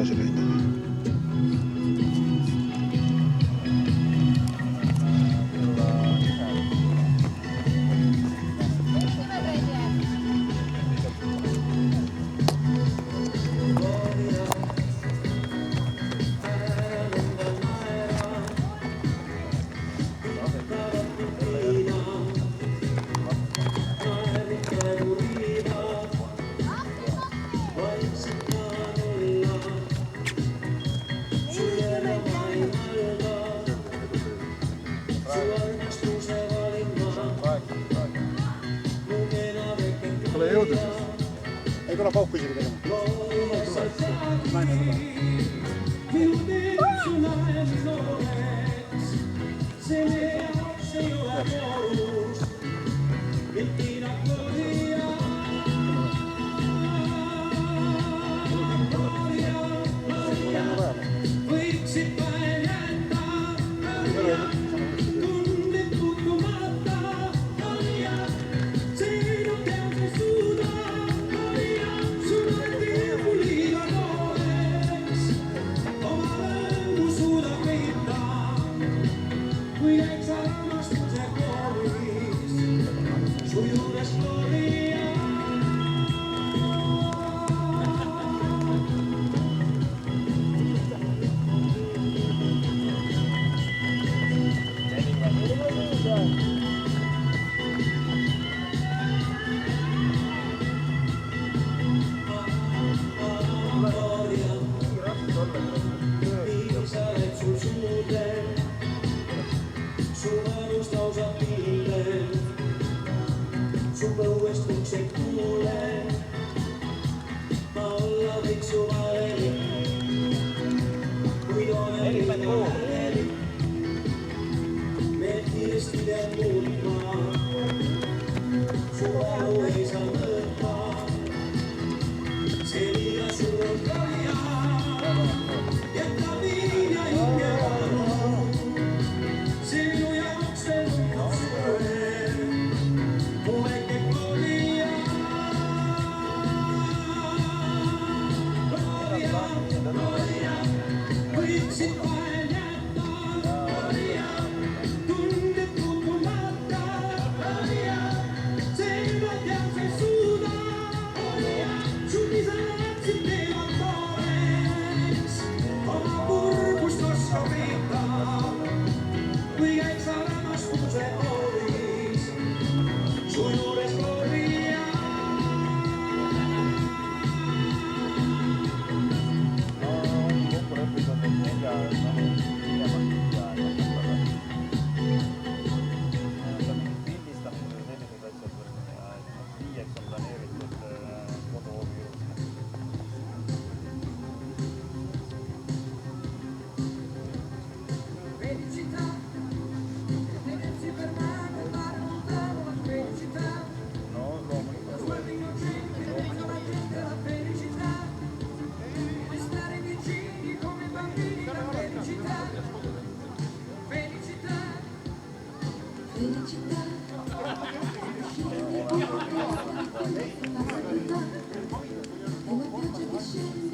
edasi läinud. Pole jõudu siis? Ei kuna pauku isegi tegema. Naine seda.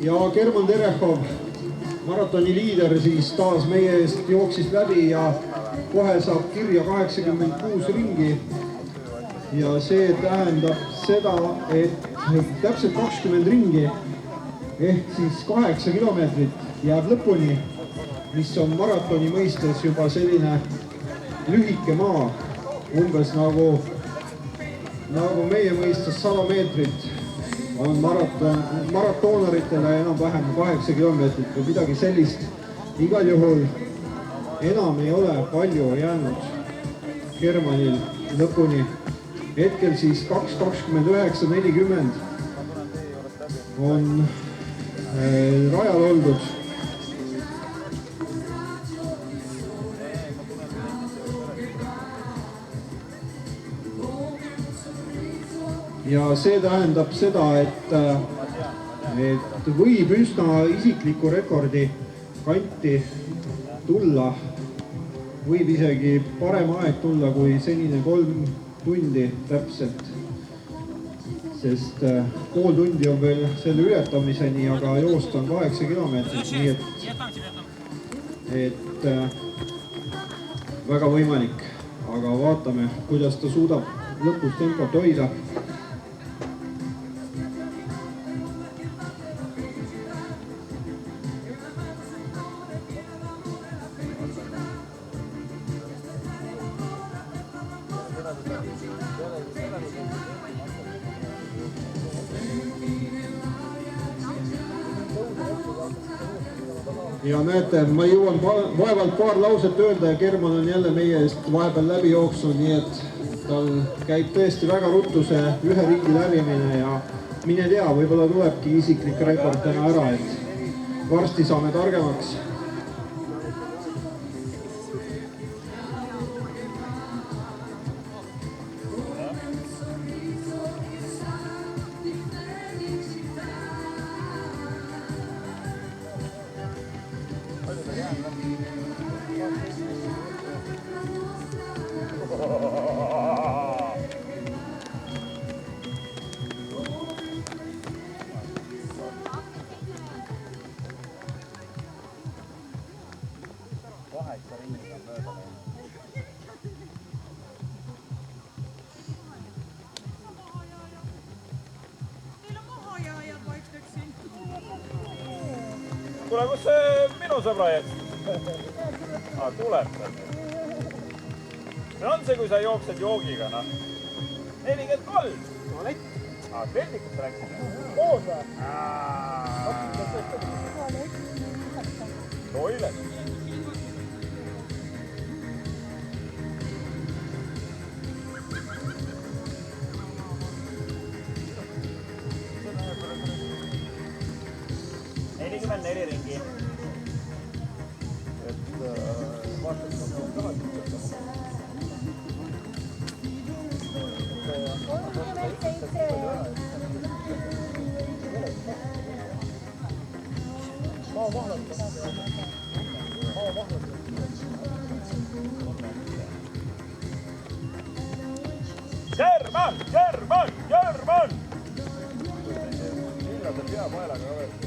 Ja German Terehov, maratoni liider, siis taas meie eest jooksis läbi ja kohe saab kirja 86 ringi. Ja see tähendab seda, et täpselt 20 ringi ehk siis 8 kilomeetrit jääb lõpuni, mis on maratoni mõistes juba selline lühike maa, umbes nagu meie mõistes 100 meetrit. On maratoonaritele enam-vähem 8 kilomeetrit või midagi sellist. Igal juhul enam ei ole palju jäänud Germanil lõpuni. Hetkel siis 2:29:40 on rajal oldud. Ja see tähendab seda, et võib üsna isikliku rekordi kanti tulla, võib isegi parem aeg tulla kui senine 3 tundi täpselt. sest pool tundi on veel selle ületamiseni, aga joosta on 8 kilomeetrit, nii et väga võimalik, aga vaatame, kuidas ta suudab lõpus tempot hoida. Ja näete, ma jõuan vaevalt paar lauset öelda ja German on jälle meie eest vahepeal läbi jooksnud, nii et tal käib tõesti väga ruttu see ühe ringi läbimine ja mine tea, võib-olla tulebki isiklik rekord täna ära, et varsti saame targemaks. Kuule, kus see minu sõbra jätsid? Tuleb. See on see, kui sa jooksed joogiga, noh. 43. Peldikus rääksid. Koos või? Toilet. Neli ringi. German! German! German! Millal see peapaelaga võeti?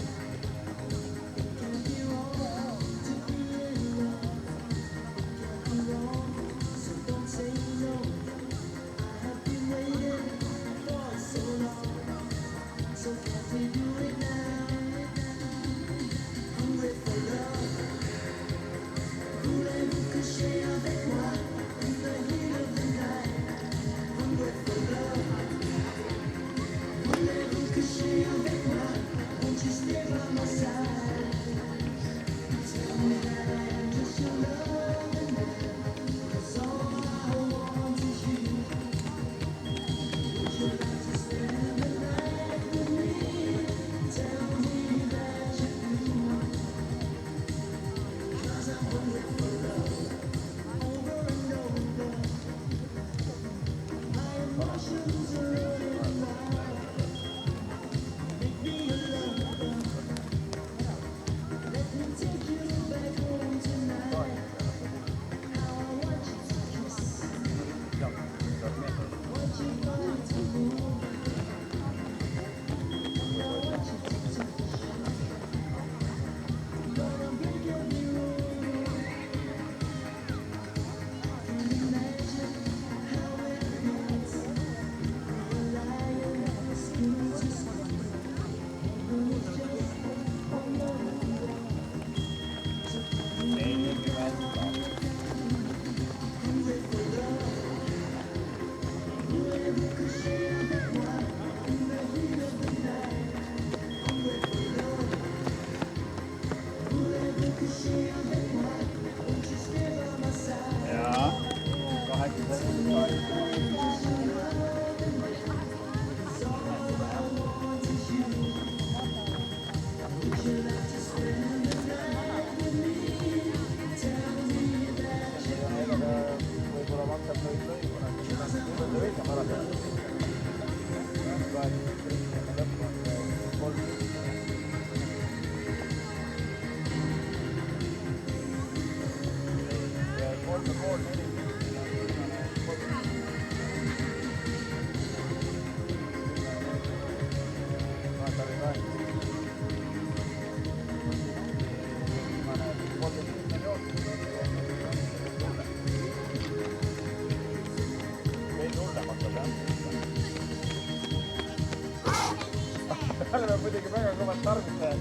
muidugi väga kõvad tarvitajad.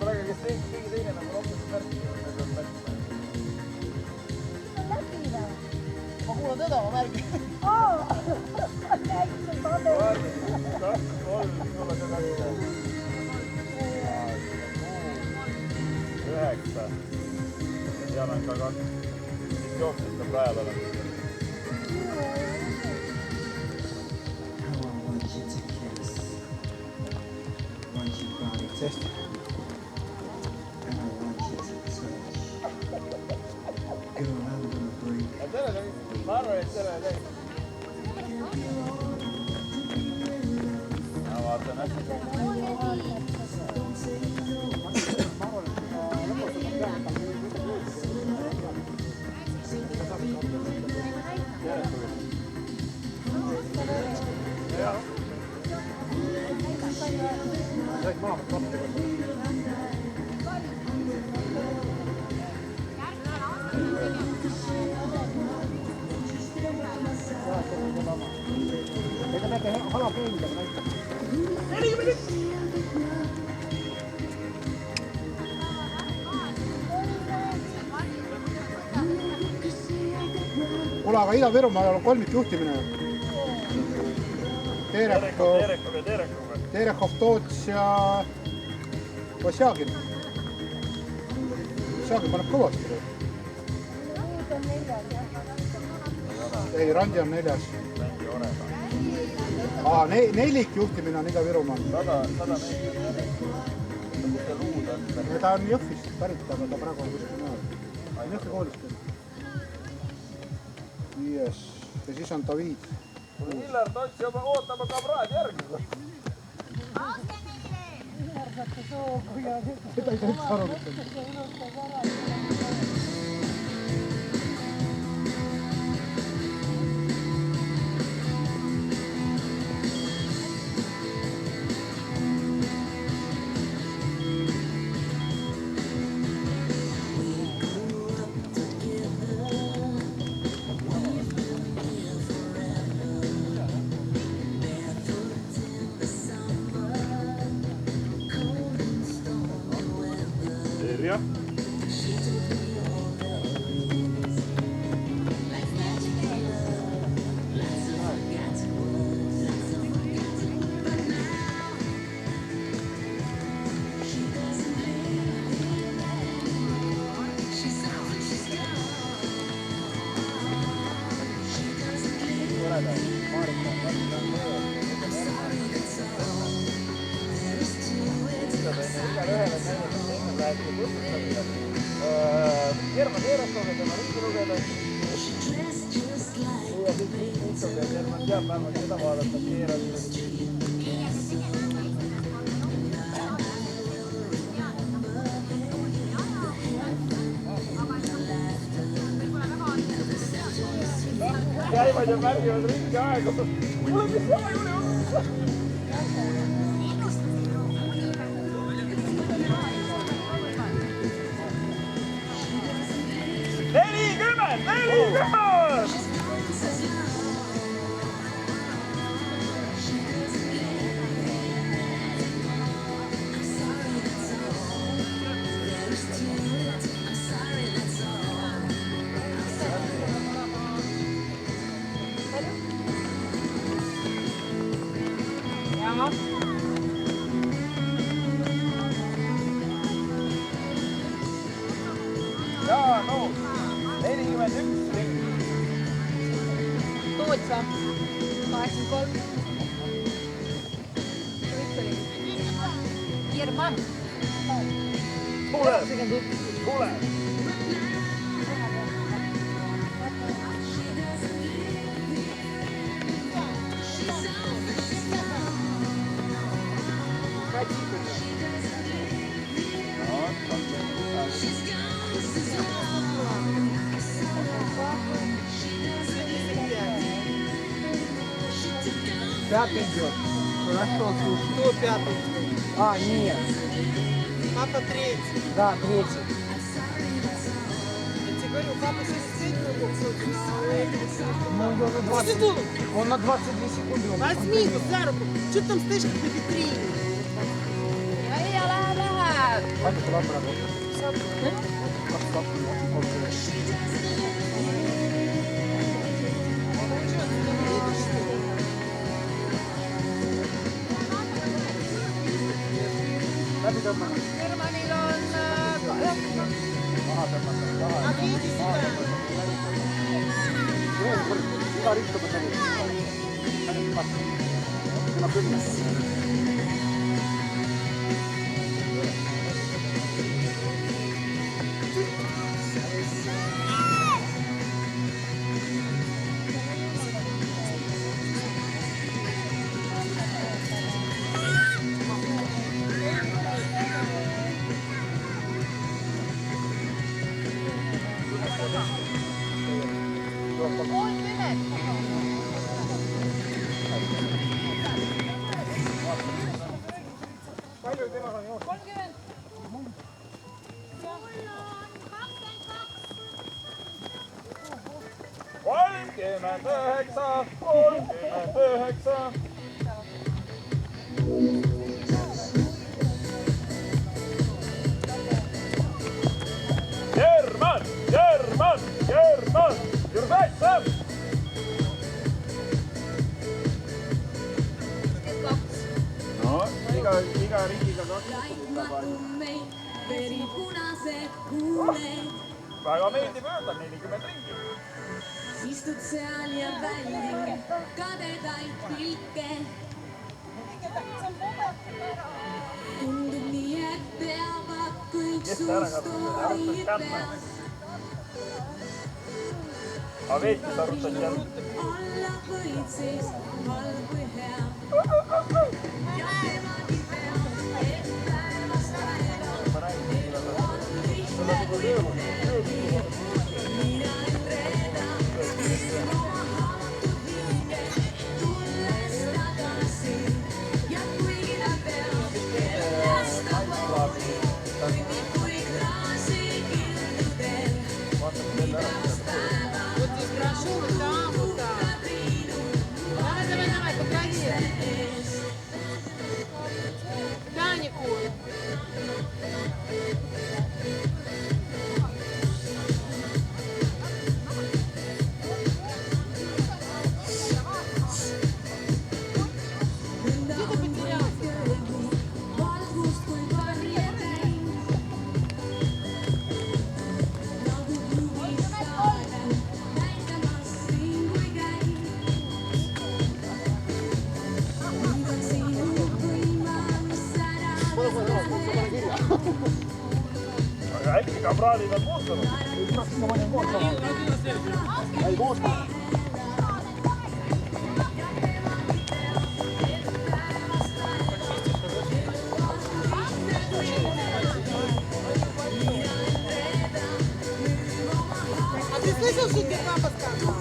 Praegu, kes keegi teine nagu rohkem märki, need on märkima. Ma kuulan teda, ma märgin. Näikse tade. 2, 3, sulle ka 9. Seal on ka 2. Mis jooksed ka praegu olema. Test. Ma arvan, et selle käib. Ma vaatan hästi. Kuule, aga Ida-Virumaal on kolmikjuhtimine. Terehov, Toots ja Vasjagin. Vasjagin paneb kõvasti. Ei, Randi on 4. Nelikjuhtimine on Ida-Virumaal. 100 meetrit järjest. See luud on. Ta on Jõhvist pärit, aga ta praegu on kuskil mujal. Jõhvi koolist. 5. Ja siis on David. Illar Tots juba ootama kabraad järgi. Illar saate soogu ja Seda ei tohiks aru võtta. Ja. German Eeras lugeda, ma riigi lugeda. Ja siis istub ja German teab vähemalt seda vaadata, et Eeras. Käivad ja märgivad ringi aegu. Kuule, mis see aeg oli? 40! Jaa, no, 41 ringi. Toots või? 83. German. Tule! Tule! Пятый идет. Хорошо, слушай. Кто пятый? Нет. Папа третий. Да, третий. Я тебе говорю, папа 73 был, а у Эдриса Он на 22 секунды. Возьми его за руку. Что ты там стоишь, как на витрине? Хватит лапы работать. Hermanil on А ты иди сюда. Iga riik tuleb selline. Kuna küll. Palju temal on jooksnud? 30. German! German! German! Your right, Sam! No, iga riigiga väga meeldib öelda 40 ringi. Istud seal ja väldid kadedaid pilke. Tundub nii, et peavad kõik suust hoid peas. Aga veetis arutati jälle. Olla võid siis halb või hea. Ja temagi peab, et päevast päeva on lihtne kui ühe. Mina en reeda, oma haavatud hinge, tulles tagasi. Ja kuigi ta peab, kellest ta pooli, kõnnib kui kraasi kildudel. Päevast päeva Прошу, там, вот так. Давай, покраси. Данику. valgust kui varjetäin. Nagu klubistaade, näitamas siin kui käin. Nüüd on sinu võimalus ära Aga äkki kabraalid on muutunud? Ei koosta. А ты слышал, что тебе папа сказал?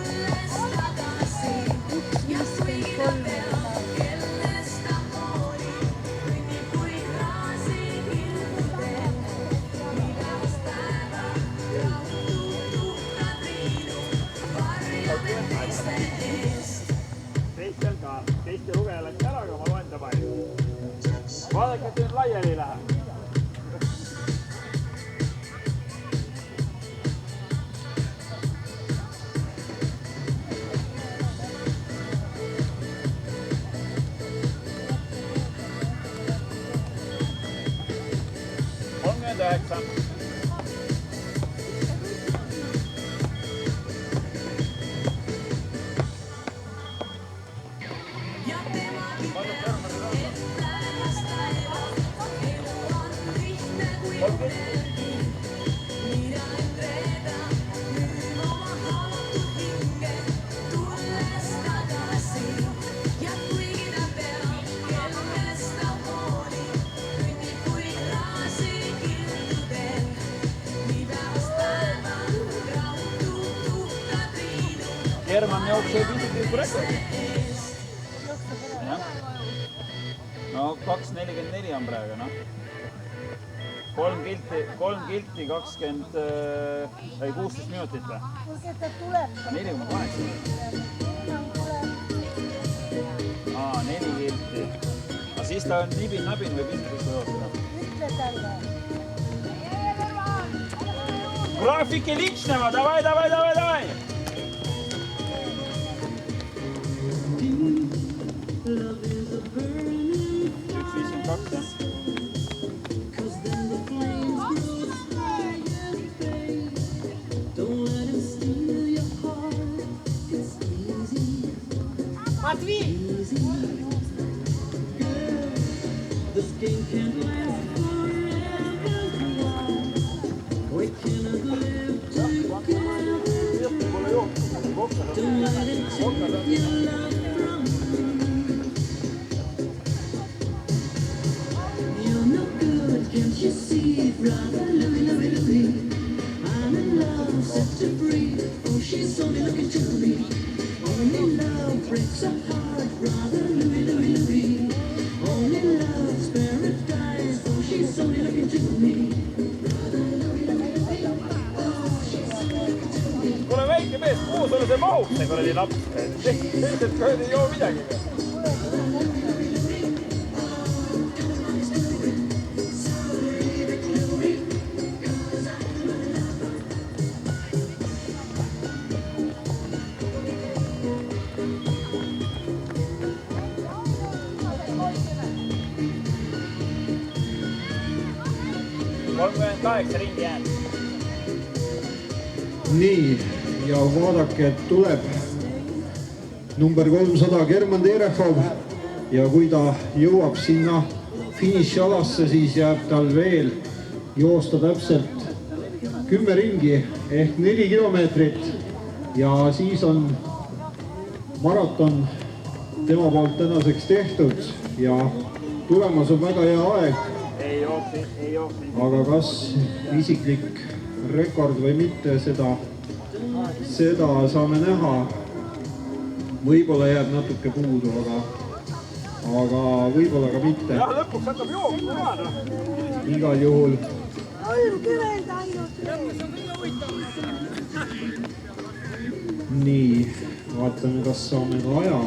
Teistel ka. Teiste lugeja läks ära, aga ma loen ta palju. Vaadake, et nüüd laiali läheb. Herman jookseb isikliku rekordi. No 2.44 on praegu, noh. kolm kilti 16 minutit või? 4,8. 4 kilti. Aga siis ta on nibin-nabin või pistikku jooksida. Graafiki ličneva, davai! 1,52. Матвей! Kuule väike mees, kuhu sulle see mahub, see kuradi laps? Selliselt kuradi ei joo midagi. Kaheksa ringi jäänud. Nii, ja vaadake, et tuleb number 300 German Terechov ja kui ta jõuab sinna finišialasse, siis jääb tal veel joosta täpselt 10 ringi ehk 4 kilomeetrit ja siis on maraton tema poolt tänaseks tehtud ja tulemas on väga hea aeg. Ei jooksi. Aga kas isiklik rekord või mitte, seda saame näha. Võib-olla jääb natuke puudu, aga võib-olla ka mitte. Jah, lõpuks hakkab jooksma ka. Igal juhul. Nii, vaatame, kas saame ka aja.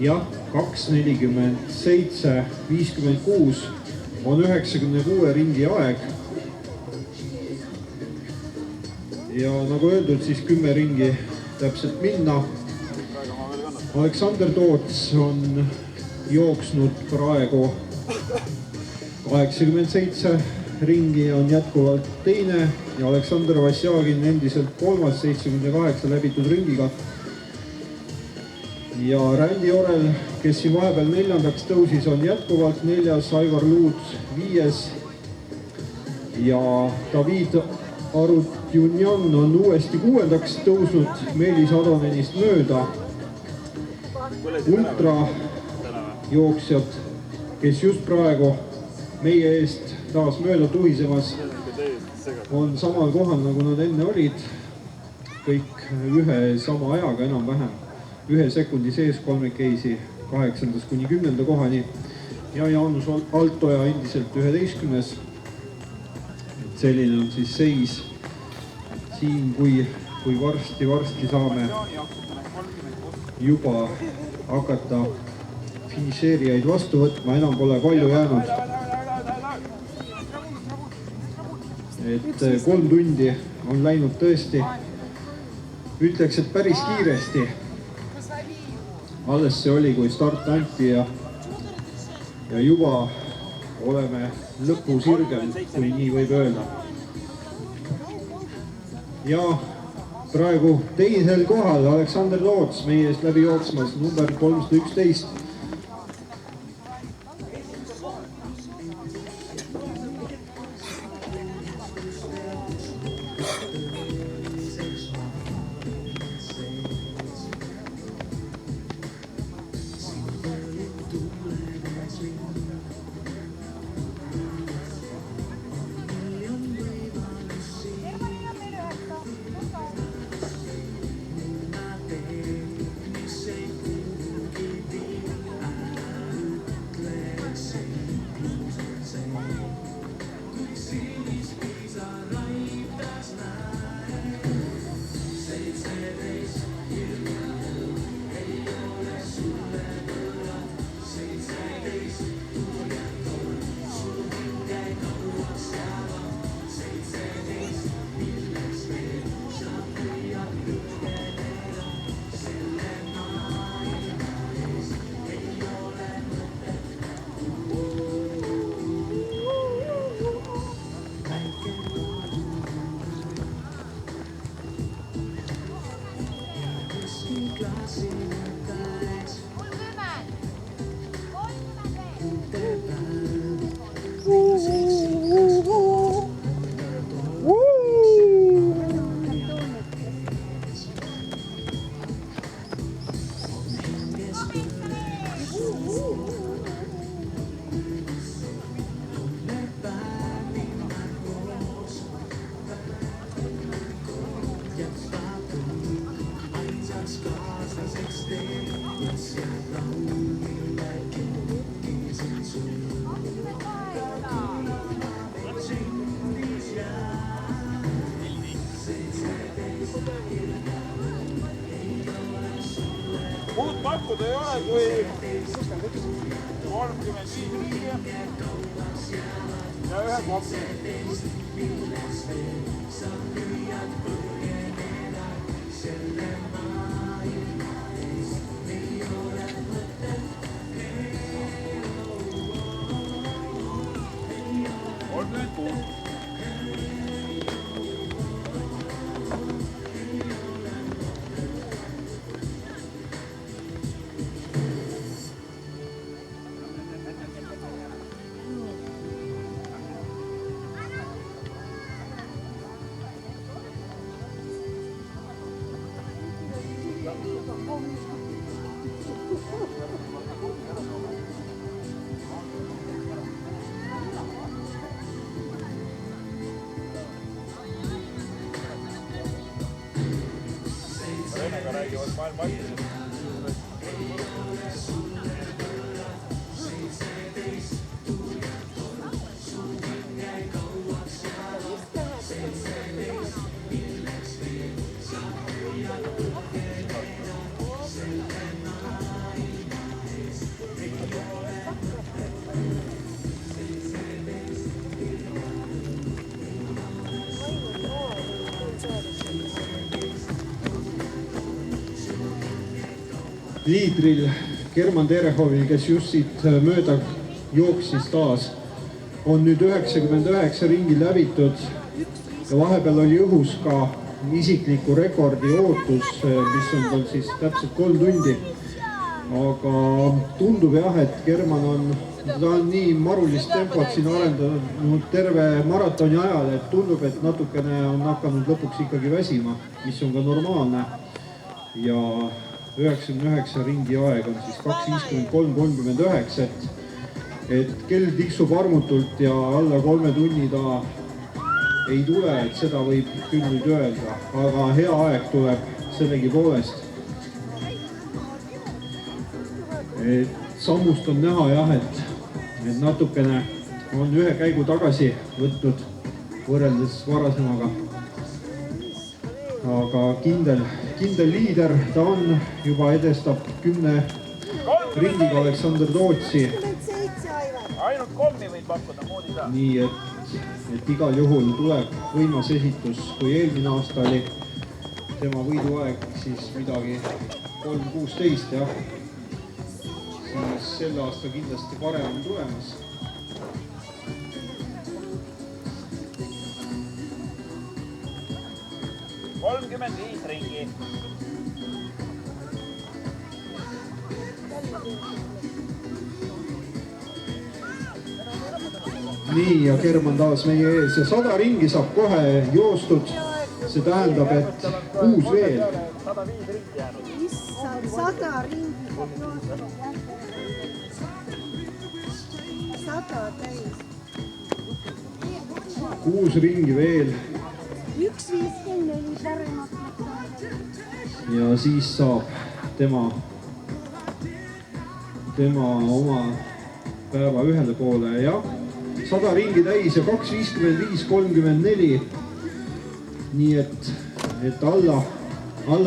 Jah, 2:47:56 on 96 ringi aeg. Ja nagu öeldud, siis 10 ringi täpselt minna. Aleksander Toots on jooksnud praegu 87 ringi, on jätkuvalt teine ja Aleksander Vassiagin endiselt kolmas 78 läbitud ringiga. Ja Randy Orel, kes siin vahepeal neljandaks tõusis, on jätkuvalt neljas, Aivar Luud viies ja David Arutjunjan on uuesti kuuendaks tõusnud Meelis Adonenist mööda. Ultrajooksjad, kes just praegu meie eest taas mööda tuhisemas, on samal kohal, nagu nad enne olid. Kõik ühe sama ajaga enam-vähem. 1 sekundi sees kolmekeisi 8. kuni 10. kohani ja Jaanus Altoja endiselt 11. Selline on siis seis siin, kui varsti saame juba hakata finišeerijaid vastu võtma, enam pole palju jäänud. Et 3 tundi on läinud tõesti, ütleks, et päris kiiresti. Alles see oli, kui start anti ja juba oleme lõpusirgel, kui nii võib öelda. Ja praegu teisel kohal Aleksander Toots meie eest läbi jooksmas, number 311. pakkuda ei ole, kui 35 ringi ja ühe koppi. Venega räägivad maailma asjadest. Liidril German Terehovil, kes just siit mööda jooksis taas, on nüüd 99 ringi läbitud ja vahepeal oli õhus ka isikliku rekordi ootus, mis on tal siis täpselt 3 tundi. Aga tundub jah, et German on nii marulist tempot siin arendanud terve maratoni ajal, et tundub, et natukene on hakanud lõpuks ikkagi väsima, mis on ka normaalne. Ja 99 ringi aeg on siis 2:53:39, et kell tiksub armutult ja alla 3 tunni ta ei tule, et seda võib küll nüüd öelda, aga hea aeg tuleb sellegipoolest. Sammust on näha jah, et natukene on ühe käigu tagasi võtnud võrreldes varasemaga. Aga kindel liider ta on, juba edestab 10 ringiga Aleksander Tootsi. Ainult kommi võid pakkuda, muud ei saa. Nii et igal juhul tuleb võimas esitus, kui eelmine aasta oli tema võiduaeg siis midagi 3:16 jah. Siis sel aasta kindlasti parem on tulemas. ringi. Nii ja German taas meie ees ja 100 ringi saab kohe joostud. See tähendab, et 6 veel. 105 ringi jäänud. Issand, 100 ringi. 100 täis. 6 ringi veel. 1:54 paremat. Ja siis saab tema oma päeva ühele poole ja 100 ringi täis ja 2:55:34. Nii et alla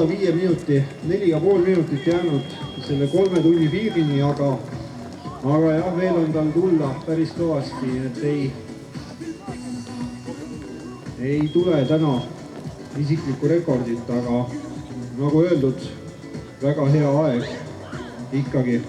5 minuti, 4,5 minutit jäänud selle 3 tunni piirini, aga jah, veel on tal tulla päris kõvasti, et ei tule täna isiklikku rekordit, aga nagu öeldud, väga hea aeg ikkagi.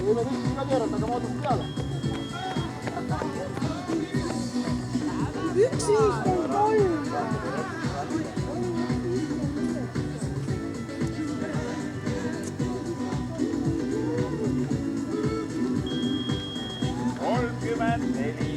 võime viisi ka keerata, aga vaatame peale. 34.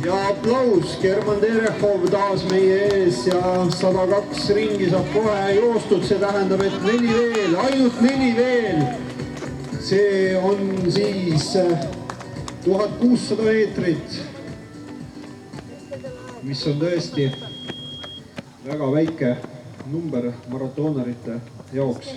ja aplaus, German Terechov taas meie ees ja 102 ringi saab kohe joostud, see tähendab, et 4 veel, ainult 4 veel. see on siis 1600 meetrit, mis on tõesti väga väike number maratoonerite jaoks.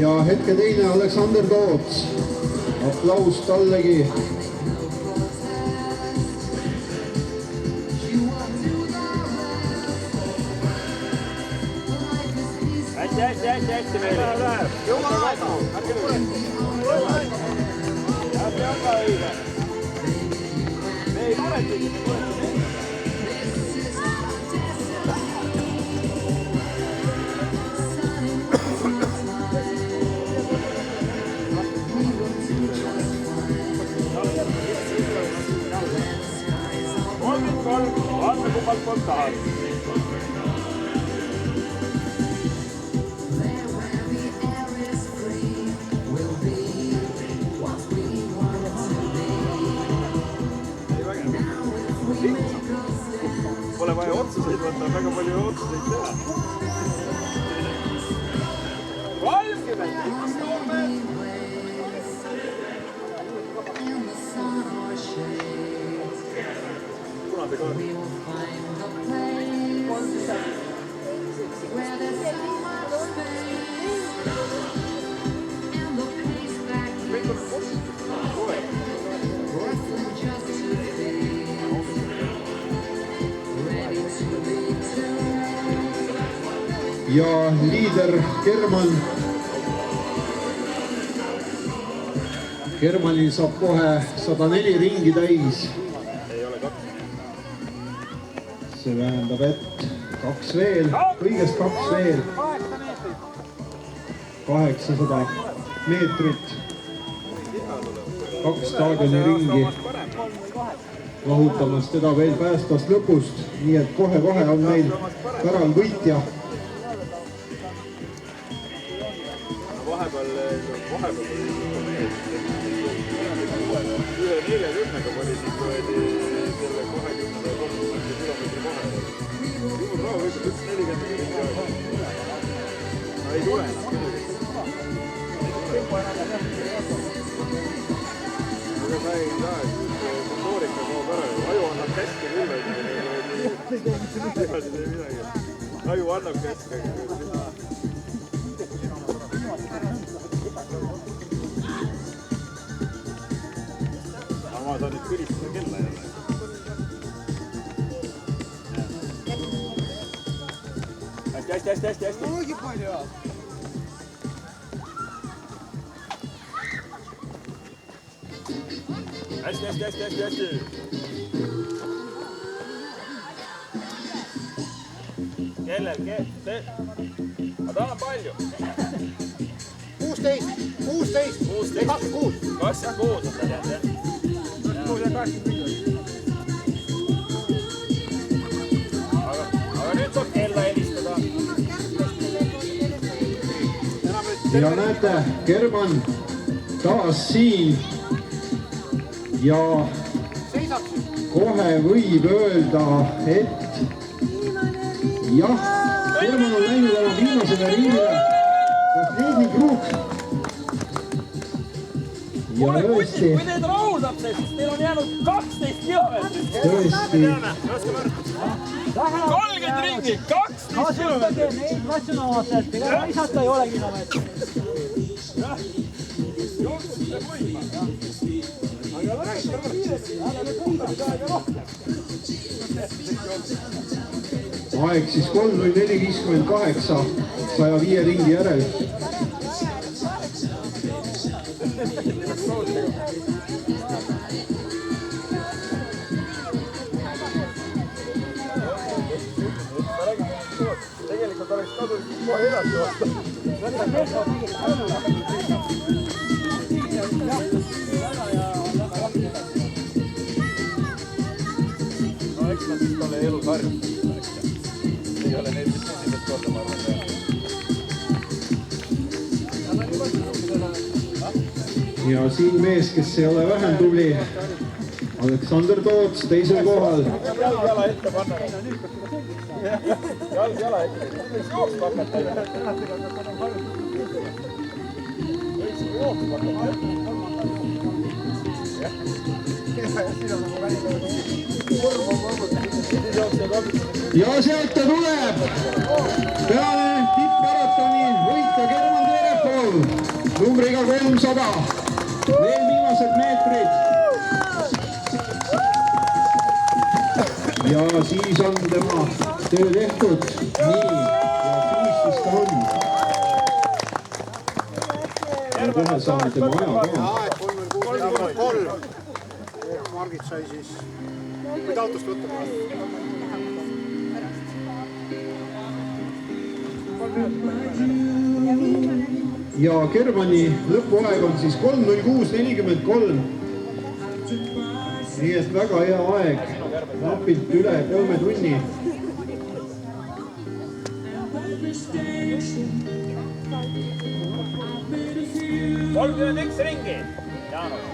ja hetke teine Aleksander Toots, aplaus tallegi. hästi meile. Jumala aega. Ärge nüüd. Ja see on ka õige. Me ei muretegi, me muretegi. Vaata kummalt poolt tahad. Pole vaja otsuseid võtta, väga palju otsuseid teha. 30! Kuna see kaart? Kõik on kohe. ja liider German. Germanil saab kohe 104 ringi täis. Ei ole 2. See tähendab, et 2 veel, kõigest 2 veel. 800 meetrit. 2 staadioni ringi. Lahutamas teda veel päästvast lõpust, nii et kohe-kohe on meil päral võitja. Vahepeal 1.40-ga pani siis võedi selle 20-30 kilomeetri vahe. Timur Rao võitleb 1.40. Ei tule enam muidugi. Aga ma ei saa, et motoorika kaob ära. Aju annab käske küll, et midagi. Aju annab käske. Ma saan nüüd kõlistada kella jälle. Hästi. Kuigi palju. Hästi. Kellel? Aga tal on palju. 16. 26 on ta tead, jah? Aga nüüd saab kella helistada. Ja näete, German taas siin ja kohe võib öelda, et jah, German on läinud ära viimasele ringile. Leedni Krug. Ja tõesti. Kui teid rahuldab see, siis teil on jäänud 12 kilomeetrit. Tõesti. 30 ringi, 12 kilomeetrit. Neid ratsionaalselt, ega raisata ei ole kilomeetrit. Jooksute võima. Aga lõpetab kiiresti, ärge kuulata aega rohkem. Aeg siis 3.04.58 105 ringi järel. Tegelikult oleks kasulik kohe edasi vastu. No eks nad vist ole elus harjunud. Ei ole need vist esimest korda, ma arvan. Ja siin mees, kes ei ole vähem tubli, Aleksander Toots teisel kohal. Jalg jala ette panna. Jalg jala ette. Võiks jooksma hakata. Ja sealt ta tuleb. Peale tippmaratoni võitja German Terepov numbriga 300. Veel viimased meetrid. Ja siis on tema töö tehtud. Nii, ja siis ta on. Ja kohe saame tema aja ka. 36.3. Margit sai siis, võid autost võtta. Ja Germani lõpuaeg on siis 3.06.43. Nii et väga hea aeg, napilt üle 3 tunni. Kolmkümmend üks ringi, Jaanus.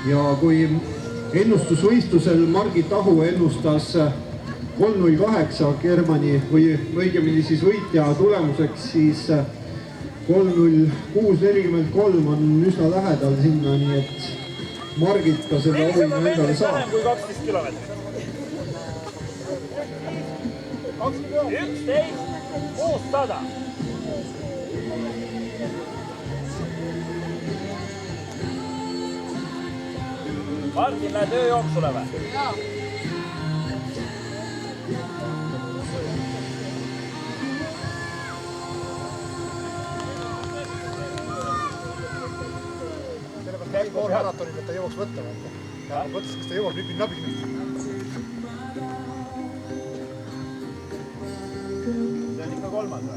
ja kui ennustusvõistlusel Margit Ahu ennustas 3.08 Germani või õigemini siis võitja tulemuseks, siis 3.06.43 on üsna lähedal sinna, nii et Margit ka selle auhinna endale saab. Vähem kui 12 kilomeetrit. 11.600. Martin, lähed ööjooksule või? Jaa. Sellepärast käib pool maratonil, et ta jõuaks võtta. Mõtlesin, kas ta jõuab nüüd nabi. See on ikka kolmas või?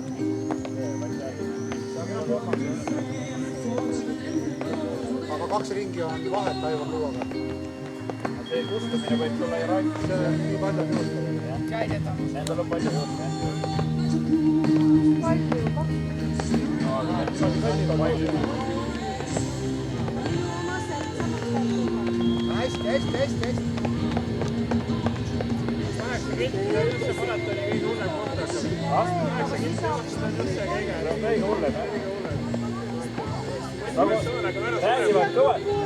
Aga 2 ringi on vahet Aivar Luuaga. See kustumine võib tulla ja raik. See on nii palju kustumine. Endal on palju juurde. Hästi.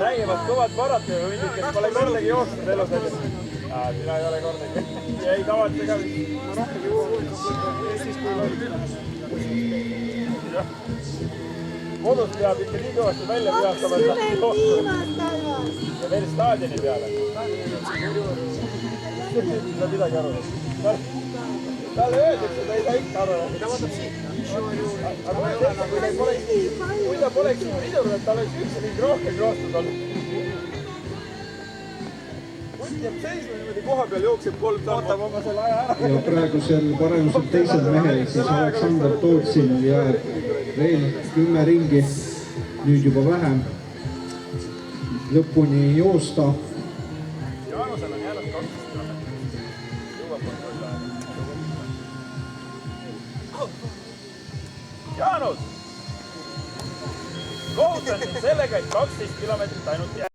Räägivad kõvad maratonivõidid, kes pole kordagi jooksnud elus. Sina ei ole kordagi. Ja ei kavatse ka kodus peab ikka nii kõvasti välja vihastama, et tahti jooksma. Ja veel staadioni peale. Sa midagi aru. Talle öeldakse, ta ei saa ikka aru. Ta vaatab siit. Kui ta poleks pidurnud, et ta oleks üks ring rohkem joostud olnud. Kutt jääb seisma niimoodi koha peal, jookseb 3 sammu. Ootab oma selle aja ära. Ja praegusel paremusel teisel mehel, siis Aleksander Tootsil jääb veel 10 ringi, nüüd juba vähem, lõpuni joosta. Jaanusel on jäänud 12 kilomeetrit. Jõuab kontrolli aega. Jaanus! Kohutan sind sellega, et 12 kilomeetrit ainult jääb.